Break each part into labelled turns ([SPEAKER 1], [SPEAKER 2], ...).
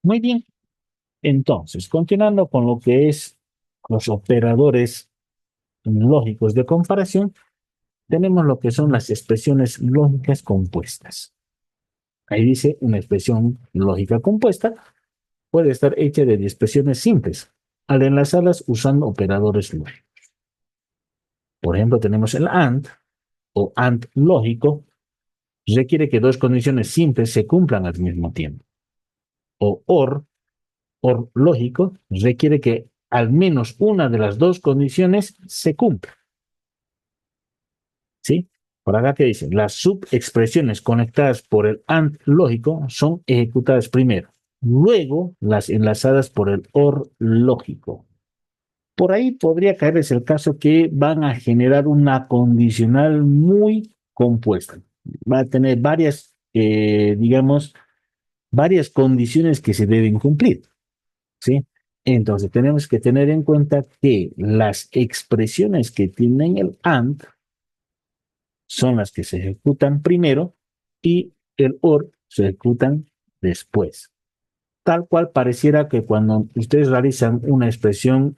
[SPEAKER 1] Muy bien. Entonces, continuando con lo que es los operadores lógicos de comparación, tenemos lo que son las expresiones lógicas compuestas. Ahí dice una expresión lógica compuesta puede estar hecha de expresiones simples al enlazarlas usando operadores lógicos. Por ejemplo, tenemos el AND o AND lógico, requiere que dos condiciones simples se cumplan al mismo tiempo. O OR lógico, requiere que al menos una de las dos condiciones se cumpla. ¿Sí? Por acá que dice, las subexpresiones conectadas por el AND lógico son ejecutadas primero, luego las enlazadas por el OR lógico. Por ahí podría caerles el caso que van a generar una condicional muy compuesta. Va a tener varias, digamos, varias condiciones que se deben cumplir, ¿sí? Entonces tenemos que tener en cuenta que las expresiones que tienen el AND son las que se ejecutan primero y el OR se ejecutan después. Tal cual pareciera que cuando ustedes realizan una expresión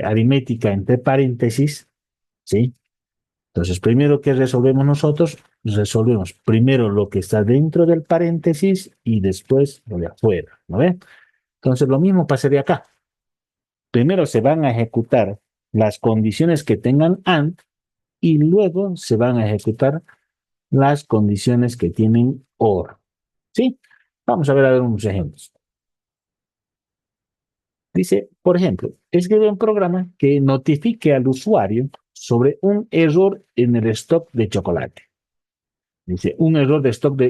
[SPEAKER 1] aritmética entre paréntesis, ¿sí? Entonces, primero, ¿qué resolvemos nosotros? Resolvemos primero lo que está dentro del paréntesis y después lo de afuera, ¿no ve? Entonces, lo mismo pasaría acá. Primero se van a ejecutar las condiciones que tengan AND y luego se van a ejecutar las condiciones que tienen OR, ¿sí? Vamos a ver unos ejemplos. Dice, por ejemplo, escribe un programa que notifique al usuario sobre un error en el stock de chocolate. Dice, un error de stock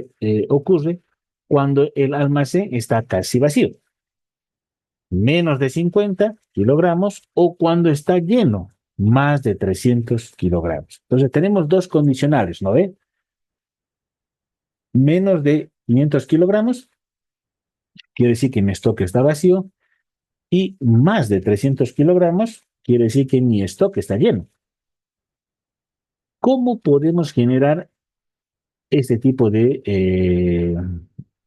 [SPEAKER 1] ocurre cuando el almacén está casi vacío, menos de 50 kilogramos o cuando está lleno, más de 300 kilogramos. Entonces tenemos dos condicionales, ¿no ve? Menos de 500 kilogramos quiere decir que mi stock está vacío y más de 300 kilogramos quiere decir que mi stock está lleno. ¿Cómo podemos generar este tipo de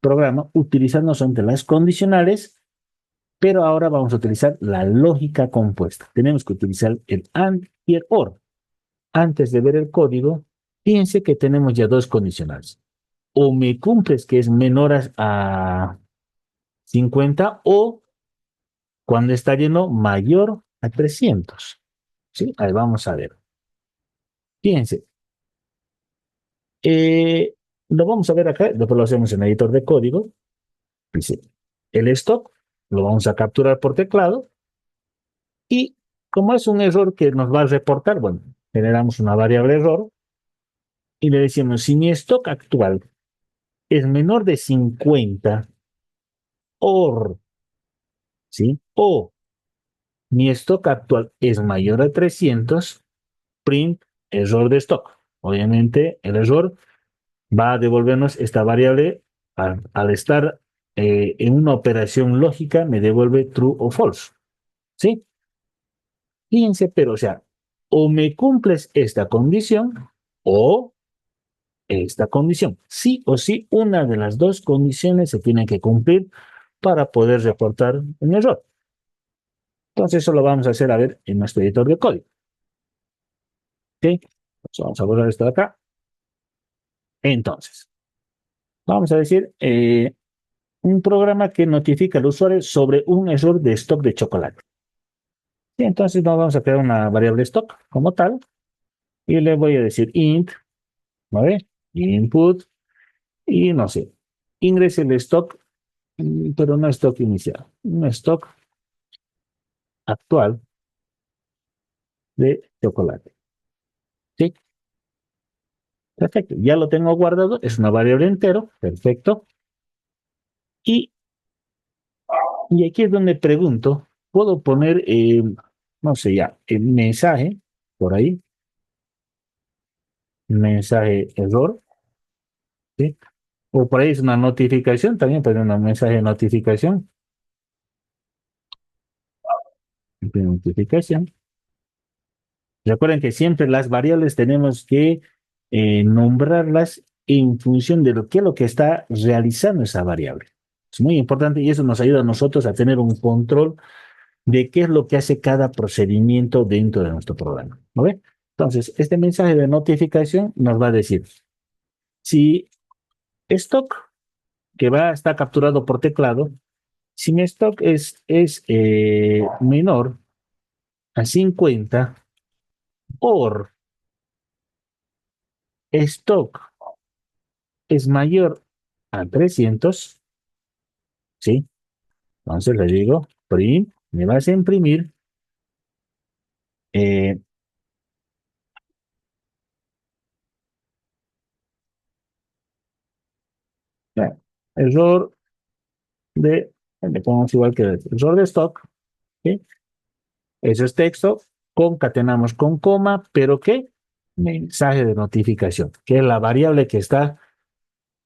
[SPEAKER 1] programa utilizando solamente las condicionales, pero ahora vamos a utilizar la lógica compuesta? Tenemos que utilizar el AND y el OR. Antes de ver el código, fíjense que tenemos ya dos condicionales. O me cumples que es menor a 50 o cuando está lleno mayor a 300. ¿Sí? Ahí vamos a ver. Fíjense, eh, lo vamos a ver acá, después lo hacemos en el editor de código. Dice, el stock lo vamos a capturar por teclado y como es un error que nos va a reportar, bueno, generamos una variable error y le decimos, si mi stock actual es menor de 50 or, ¿sí? O mi stock actual es mayor a 300, print error de stock. Obviamente el error va a devolvernos esta variable al estar en una operación lógica, me devuelve true o false, ¿sí? Fíjense, pero o sea, o me cumples esta condición o esta condición. Sí o sí, una de las dos condiciones se tiene que cumplir para poder reportar un error. Entonces, eso lo vamos a hacer a ver en nuestro editor de código. ¿Ok? Entonces, vamos a borrar esto de acá. Entonces, vamos a decir un programa que notifica al usuario sobre un error de stock de chocolate. Y entonces, nos vamos a crear una variable stock como tal y le voy a decir int, ¿vale? Input y no sé, ingrese el stock, pero no stock inicial, un stock actual de chocolate. ¿Sí? Perfecto, ya lo tengo guardado, es una variable entero, perfecto. Y, y aquí es donde pregunto, puedo poner, no sé ya, el mensaje por ahí, mensaje error, ¿sí? O por ahí es una notificación, también poner un mensaje de notificación, de notificación. Recuerden que siempre las variables tenemos que nombrarlas en función de lo que está realizando esa variable. Es muy importante y eso nos ayuda a nosotros a tener un control de qué es lo que hace cada procedimiento dentro de nuestro programa. ¿No ve? Entonces, este mensaje de notificación nos va a decir si stock que está capturado por teclado, si mi stock es menor a 50 o stock es mayor a 300, ¿sí? Entonces le digo, print, me vas a imprimir eh, ya, error le ponemos igual que error de stock, ¿sí? Eso es texto, concatenamos con coma, pero ¿qué? Mensaje de notificación, que es la variable que está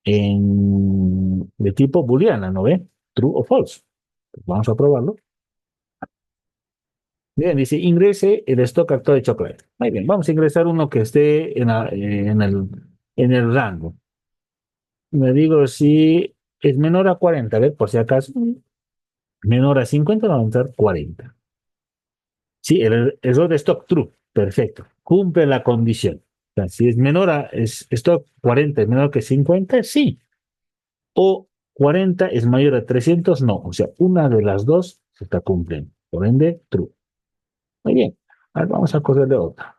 [SPEAKER 1] de tipo booleana, ¿no ve? True o false. Pues vamos a probarlo. Bien, dice ingrese el stock actual de chocolate. Muy bien, vamos a ingresar uno que esté en el rango. Me digo si es menor a 40, ¿ves? Por si acaso, menor a 50, vamos a dar 40. Sí, el error de stock true. Perfecto. Cumple la condición. O sea, si es menor a stock 40 es menor que 50, sí. O 40 es mayor a 300, no. O sea, una de las dos se está cumpliendo. Por ende, true. Muy bien. Ahora vamos a correrle otra.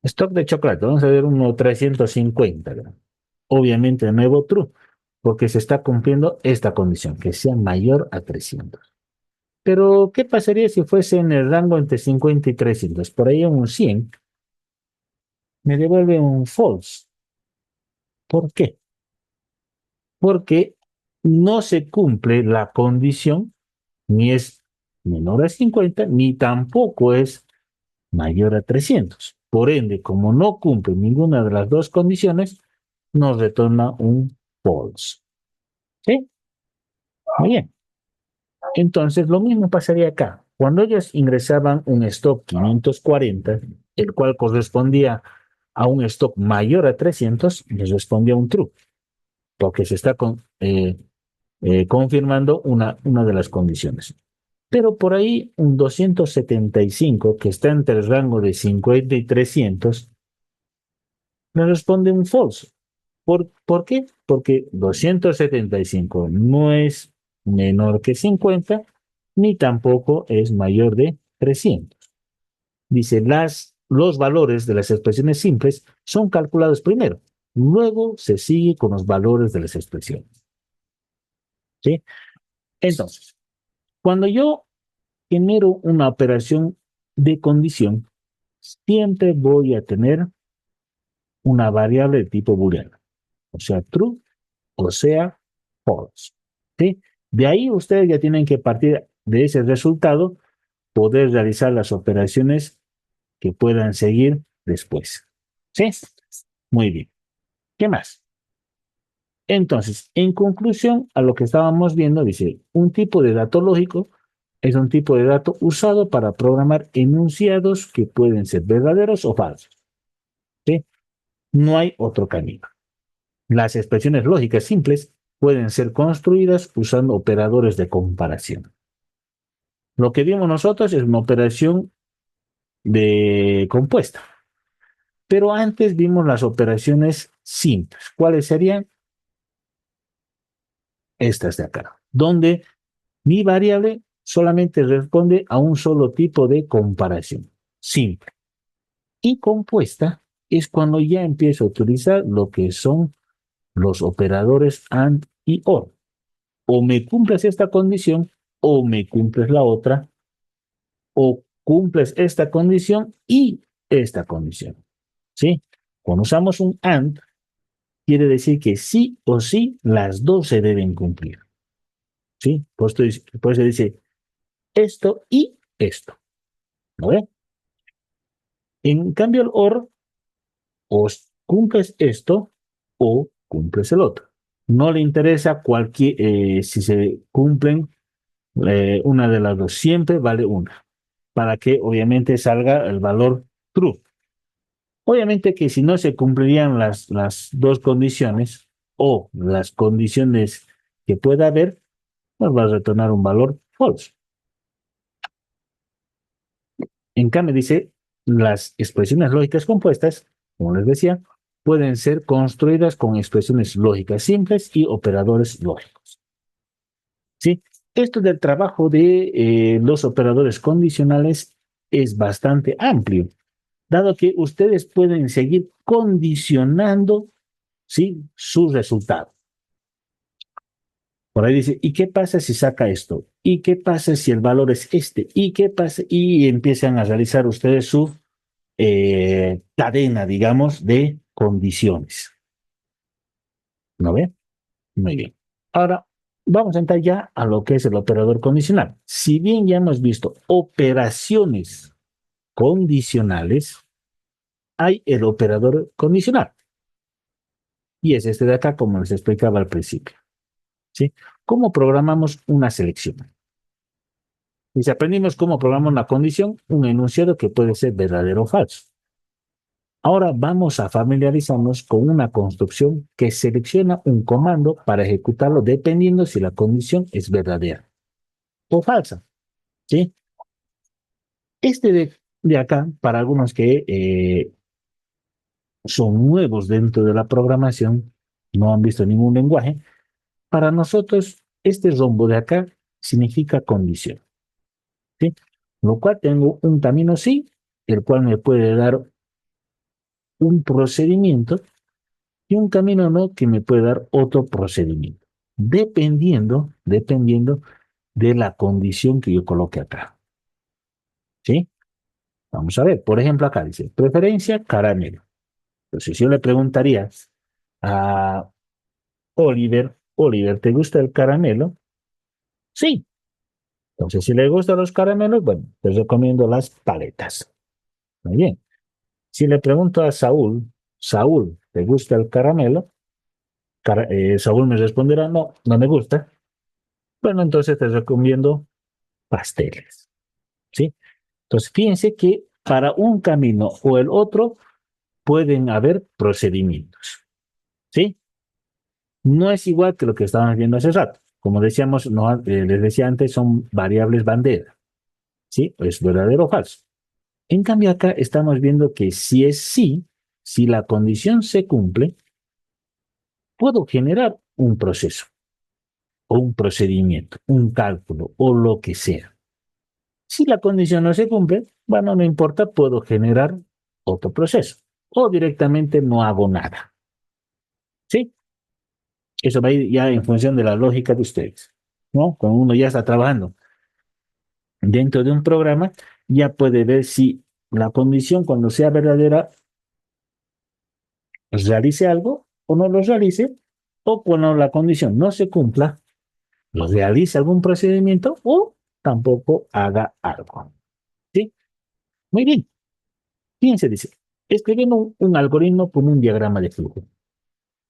[SPEAKER 1] Stock de chocolate. Vamos a ver uno 350 gramos. Obviamente, de nuevo, true. Porque se está cumpliendo esta condición, que sea mayor a 300. Pero, ¿qué pasaría si fuese en el rango entre 50 y 300? Por ahí un 100 me devuelve un false. ¿Por qué? Porque no se cumple la condición, ni es menor a 50, ni tampoco es mayor a 300. Por ende, como no cumple ninguna de las dos condiciones, nos retorna un false. ¿Sí? Muy bien. Entonces, lo mismo pasaría acá. Cuando ellos ingresaban un stock 540, el cual correspondía a un stock mayor a 300, les respondía un true, porque se está confirmando una de las condiciones. Pero por ahí un 275, que está entre el rango de 50 y 300, me responde un false. ¿Por qué? Porque 275 no es menor que 50, ni tampoco es mayor de 300. Dice, los valores de las expresiones simples son calculados primero, luego se sigue con los valores de las expresiones. ¿Sí? Entonces, cuando yo genero una operación de condición, siempre voy a tener una variable de tipo booleano, o sea, true o sea, false. ¿Sí? De ahí ustedes ya tienen que partir de ese resultado, poder realizar las operaciones que puedan seguir después. ¿Sí? Muy bien. ¿Qué más? Entonces, en conclusión a lo que estábamos viendo, dice, un tipo de dato lógico es un tipo de dato usado para programar enunciados que pueden ser verdaderos o falsos. ¿Sí? No hay otro camino. Las expresiones lógicas simples pueden ser construidas usando operadores de comparación. Lo que vimos nosotros es una operación de compuesta, pero antes vimos las operaciones simples. ¿Cuáles serían? Estas de acá, donde mi variable solamente responde a un solo tipo de comparación, simple. Y compuesta es cuando ya empiezo a utilizar lo que son los operadores AND y OR. O me cumples esta condición o me cumples la otra, o cumples esta condición y esta condición. ¿Sí? Cuando usamos un AND, quiere decir que sí o sí las dos se deben cumplir. ¿Sí? Por eso dice esto y esto. ¿No ve? En cambio, el OR, o cumples esto o cumples el otro. No le interesa si se cumplen una de las dos. Siempre vale una, para que obviamente salga el valor true. Obviamente que si no se cumplirían las dos condiciones o las condiciones que pueda haber, nos va a retornar un valor false. En cambio, dice, las expresiones lógicas compuestas, como les decía, pueden ser construidas con expresiones lógicas simples y operadores lógicos. ¿Sí? Esto del trabajo de los operadores condicionales es bastante amplio, dado que ustedes pueden seguir condicionando, ¿sí?, su resultado. Por ahí dice, ¿y qué pasa si saca esto? ¿Y qué pasa si el valor es este? ¿Y qué pasa? Y empiezan a realizar ustedes su cadena, digamos, de condiciones. ¿No ve? Muy bien. Ahora, vamos a entrar ya a lo que es el operador condicional. Si bien ya hemos visto operaciones condicionales, hay el operador condicional. Y es este de acá, como les explicaba al principio. ¿Sí? ¿Cómo programamos una selección? Y si aprendimos cómo programar una condición, un enunciado que puede ser verdadero o falso. Ahora vamos a familiarizarnos con una construcción que selecciona un comando para ejecutarlo dependiendo si la condición es verdadera o falsa. ¿Sí? Este de acá, para algunos que son nuevos dentro de la programación, no han visto ningún lenguaje, para nosotros este rombo de acá significa condición. ¿Sí? Lo cual tengo un camino sí, el cual me puede dar un procedimiento y un camino no que me puede dar otro procedimiento, dependiendo de la condición que yo coloque acá. ¿Sí? Vamos a ver, por ejemplo, acá dice, preferencia caramelo. Entonces yo le preguntaría a Oliver, ¿te gusta el caramelo? Sí. Entonces, si le gustan los caramelos, bueno, les recomiendo las paletas. Muy bien. Si le pregunto a Saúl, ¿te gusta el caramelo? Saúl me responderá, no, no me gusta. Bueno, entonces te recomiendo pasteles. ¿Sí? Entonces, fíjense que para un camino o el otro pueden haber procedimientos. ¿Sí? No es igual que lo que estábamos viendo hace rato. Como decíamos, no, les decía antes, son variables bandera. ¿Sí? Es verdadero o falso. En cambio, acá estamos viendo que si es sí, si la condición se cumple, puedo generar un proceso o un procedimiento, un cálculo o lo que sea. Si la condición no se cumple, bueno, no importa, puedo generar otro proceso o directamente no hago nada. ¿Sí? Eso va a ir ya en función de la lógica de ustedes. ¿No? Cuando uno ya está trabajando dentro de un programa, ya puede ver si la condición, cuando sea verdadera, realice algo o no lo realice, o cuando la condición no se cumpla, lo realice algún procedimiento o tampoco haga algo. ¿Sí? Muy bien. Fíjense, dice, escribiendo un algoritmo con un diagrama de flujo.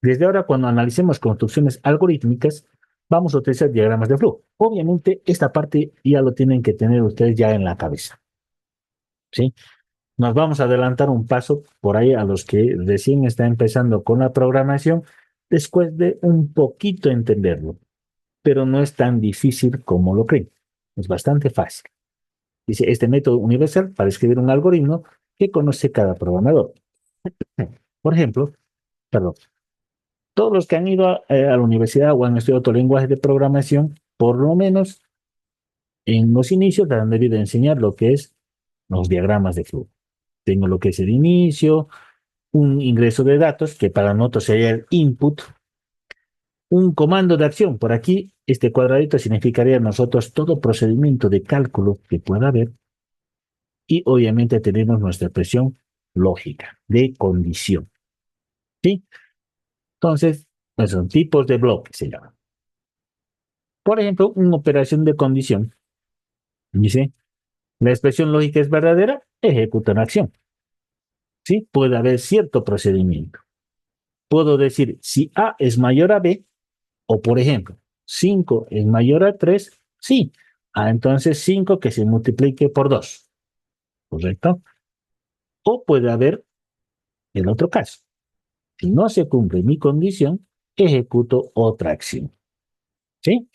[SPEAKER 1] Desde ahora, cuando analicemos construcciones algorítmicas, vamos a utilizar diagramas de flujo. Obviamente, esta parte ya lo tienen que tener ustedes ya en la cabeza. ¿Sí? Nos vamos a adelantar un paso por ahí a los que recién están empezando con la programación, después de un poquito entenderlo, pero no es tan difícil como lo creen. Es bastante fácil. Dice, este método universal para escribir un algoritmo que conoce cada programador. Por ejemplo, perdón, todos los que han ido a la universidad o han estudiado otro lenguaje de programación, por lo menos en los inicios han debido enseñar lo que es los diagramas de flujo. Tengo lo que es el inicio, un ingreso de datos, que para nosotros sería el input, un comando de acción. Por aquí, este cuadradito significaría nosotros todo procedimiento de cálculo que pueda haber y obviamente tenemos nuestra expresión lógica de condición. ¿Sí? Entonces, pues son tipos de bloques, se llaman. Por ejemplo, una operación de condición. Dice, la expresión lógica es verdadera, ejecuta una acción. ¿Sí? Puede haber cierto procedimiento. Puedo decir, si A es mayor a B, o por ejemplo, 5 es mayor a 3, sí. Entonces 5 que se multiplique por 2, ¿correcto? O puede haber el otro caso. Si no se cumple mi condición, ejecuto otra acción. ¿Sí?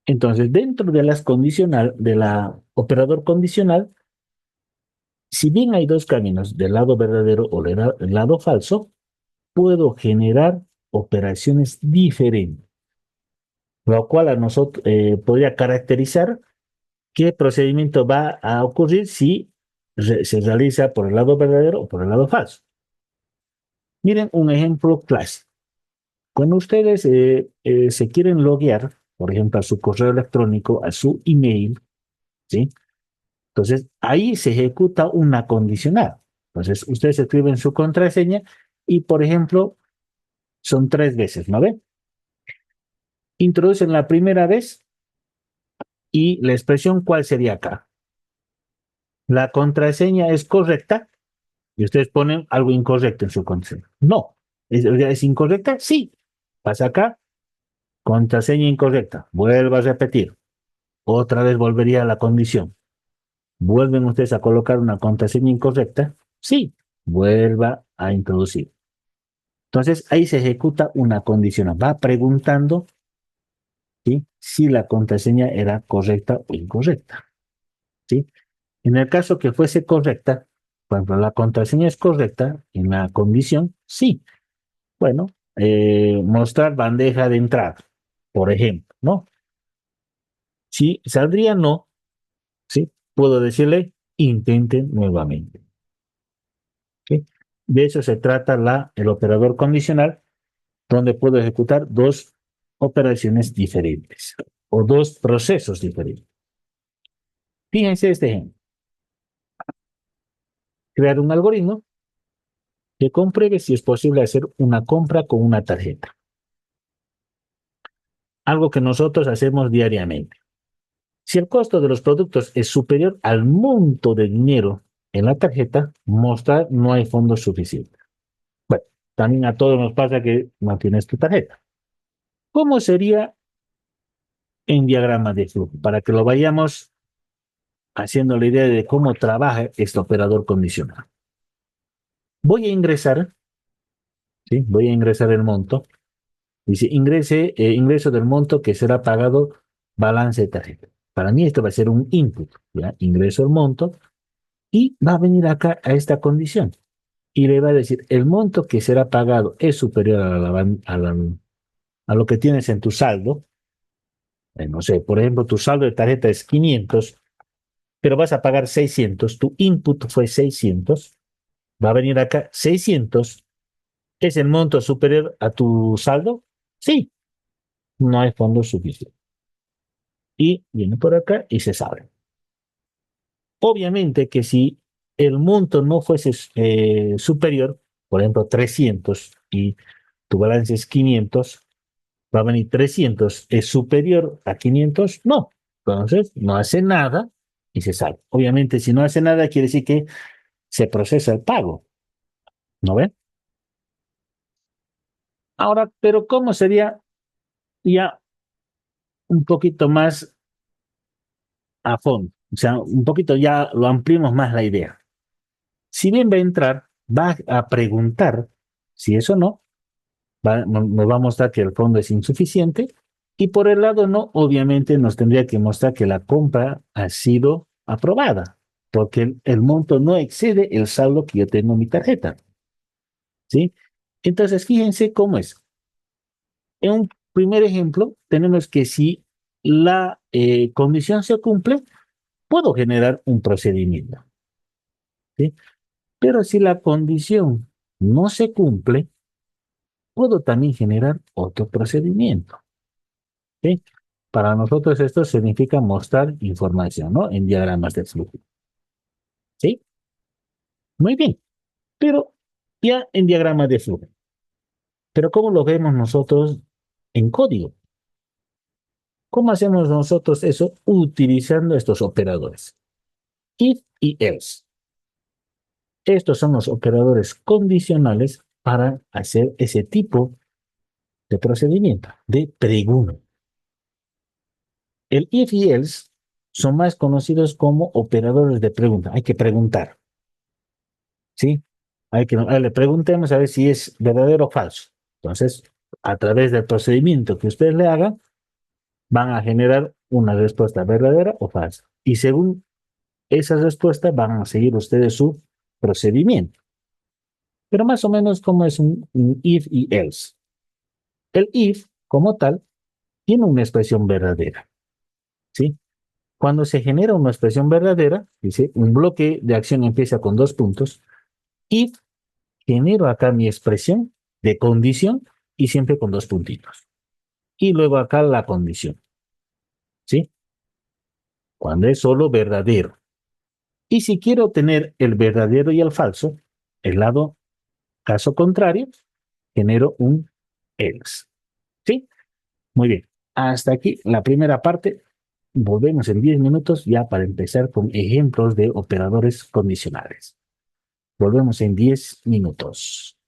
[SPEAKER 1] Entonces, dentro de las condicional, de la operador condicional, si bien hay dos caminos, del lado verdadero o del lado falso, puedo generar operaciones diferentes, lo cual a nosotros podría caracterizar qué procedimiento va a ocurrir si se realiza por el lado verdadero o por el lado falso. Miren un ejemplo clásico. Cuando ustedes se quieren loguear, por ejemplo, a su correo electrónico, a su email, ¿sí? Entonces, ahí se ejecuta una condicional. Entonces, ustedes escriben su contraseña y, por ejemplo, son 3 veces, ¿no ven? Introducen la primera vez y la expresión, ¿cuál sería acá? La contraseña es correcta y ustedes ponen algo incorrecto en su contraseña. No. ¿Es incorrecta? Sí. Pasa acá, contraseña incorrecta. Vuelva a repetir. Otra vez volvería a la condición. ¿Vuelven ustedes a colocar una contraseña incorrecta? Sí. Vuelva a introducir. Entonces ahí se ejecuta una condicional. Va preguntando, ¿sí?, si la contraseña era correcta o incorrecta. ¿Sí? En el caso que fuese correcta, cuando la contraseña es correcta, en la condición, sí. Bueno, mostrar bandeja de entrada, por ejemplo, ¿no? Si saldría no, ¿sí? Puedo decirle, intenten nuevamente. ¿Sí? De eso se trata el operador condicional, donde puedo ejecutar dos operaciones diferentes o dos procesos diferentes. Fíjense este ejemplo. Crear un algoritmo que compruebe si es posible hacer una compra con una tarjeta. Algo que nosotros hacemos diariamente. Si el costo de los productos es superior al monto de dinero en la tarjeta, mostrar no hay fondos suficientes. Bueno, también a todos nos pasa que no tienes tu tarjeta. ¿Cómo sería en diagrama de flujo? Para que lo vayamos haciendo la idea de cómo trabaja este operador condicional. Voy a ingresar, ¿sí? Voy a ingresar el monto. Dice, ingreso del monto que será pagado balance de tarjeta. Para mí esto va a ser un input, ¿ya? Ingreso el monto y va a venir acá a esta condición y le va a decir, el monto que será pagado es superior a lo que tienes en tu saldo. No sé, por ejemplo, tu saldo de tarjeta es 500, pero vas a pagar 600, tu input fue 600, va a venir acá 600, ¿es el monto superior a tu saldo? Sí, no hay fondos suficientes. Y viene por acá y se sabe. Obviamente que si el monto no fuese superior, por ejemplo, 300 y tu balance es 500, va a venir 300, ¿es superior a 500? No. Entonces, no hace nada y se sale. Obviamente, si no hace nada, quiere decir que se procesa el pago. ¿No ven? Ahora, pero ¿cómo sería ya un poquito más a fondo? O sea, un poquito ya lo ampliamos más la idea. Si bien va a entrar, va a preguntar si eso no, nos va a mostrar que el fondo es insuficiente y por el lado no, obviamente nos tendría que mostrar que la compra ha sido aprobada, porque el monto no excede el saldo que yo tengo en mi tarjeta, ¿sí? Entonces, fíjense cómo es. En un primer ejemplo, tenemos que si la condición se cumple, puedo generar un procedimiento, ¿sí? Pero si la condición no se cumple, puedo también generar otro procedimiento. ¿Sí? Para nosotros esto significa mostrar información, ¿no? En diagramas de flujo. ¿Sí? Muy bien. Pero ya en diagrama de flujo. Pero ¿cómo lo vemos nosotros en código? ¿Cómo hacemos nosotros eso? Utilizando estos operadores. If y else. Estos son los operadores condicionales para hacer ese tipo de procedimiento, de pregunta. El if y else son más conocidos como operadores de pregunta. Hay que preguntar. ¿Sí? Le preguntemos a ver si es verdadero o falso. Entonces, a través del procedimiento que ustedes le hagan, van a generar una respuesta verdadera o falsa. Y según esa respuesta van a seguir ustedes su procedimiento. Pero más o menos como es un if y else. El if, como tal, tiene una expresión verdadera, ¿sí? Cuando se genera una expresión verdadera, dice, un bloque de acción empieza con dos puntos. If, genero acá mi expresión de condición y siempre con dos puntitos. Y luego acá la condición, ¿sí? Cuando es solo verdadero. Y si quiero tener el verdadero y el falso, el lado caso contrario, genero un else, ¿sí? Muy bien. Hasta aquí la primera parte. Volvemos en 10 minutos ya para empezar con ejemplos de operadores condicionales. Volvemos en 10 minutos.